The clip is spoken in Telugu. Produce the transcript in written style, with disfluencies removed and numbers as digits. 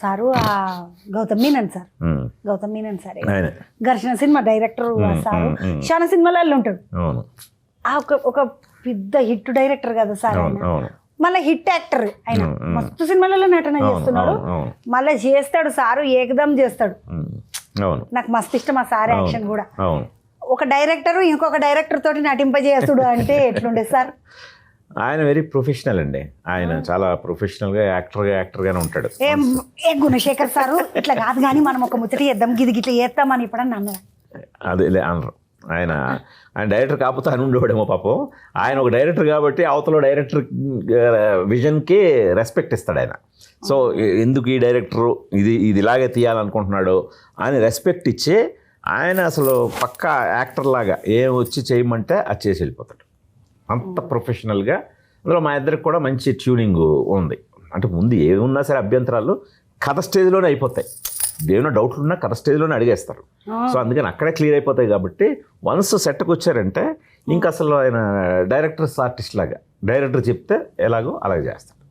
Sir Gautham Menon sir Gautham Menon sir ఆయన ఘర్షణ సినిమా డైరెక్టర్ సారు చాలా సినిమాలలో ఉంటాడు. అవును ఒక పెద్ద హిట్ డైరెక్టర్ కదా సార్ ఆయన. అవును మళ్ళీ హిట్ యాక్టర్ ఆయన మస్తు సినిమాలలో నటన చేస్తున్నాడు. మళ్ళీ చేస్తాడు సారు, ఏకదం చేస్తాడు. అవును నాకు మస్తు ఇష్టం ఆ సార్ యాక్షన్ కూడా. అవును ఒక డైరెక్టర్ ఇంకొక డైరెక్టర్ తోటి నటింపజేస్తుడు అంటే ఎట్లుండే సార్? ఆయన వెరీ ప్రొఫెషనల్ అండి. ఆయన చాలా ప్రొఫెషనల్గా యాక్టర్గానే ఉంటాడు. ఏ గుణశేఖర్ సారు ఇట్లా కాదు కానీ మనం ఒక ముచ్చట చేద్దాం, గిది గిట్లా చేస్తామని ఇప్పుడన్నా అన్నాడు. అదే అనరు. ఆయన డైరెక్టర్ కాకపోతే ఆయన ఉండేవాడేమో పాపం. ఆయన ఒక డైరెక్టర్ కాబట్టి అవతల డైరెక్టర్ విజన్కి రెస్పెక్ట్ ఇస్తాడు ఆయన. సో ఎందుకు ఈ డైరెక్టరు ఇది ఇలాగే తీయాలనుకుంటున్నాడు అని రెస్పెక్ట్ ఇచ్చి ఆయన అసలు పక్కా యాక్టర్ లాగా ఏం వచ్చి చేయమంటే అది చేసి వెళ్ళిపోతాడు. అంత ప్రొఫెషనల్గా. అందులో మా ఇద్దరికి కూడా మంచి ట్యూనింగ్ ఉంది. అంటే ముందు ఏమున్నా సరే అభ్యంతరాలు కథ స్టేజ్లోనే అయిపోతాయి. ఏమైనా డౌట్లు ఉన్నా కథ స్టేజ్లోనే అడిగేస్తారు. సో అందుకని అక్కడే క్లియర్ అయిపోతాయి. కాబట్టి వన్స్ సెట్కి వచ్చారంటే ఇంకా అసలు ఆయన డైరెక్టర్స్ ఆర్టిస్ట్ లాగా డైరెక్టర్ చెప్తే ఎలాగో అలాగే చేస్తారు.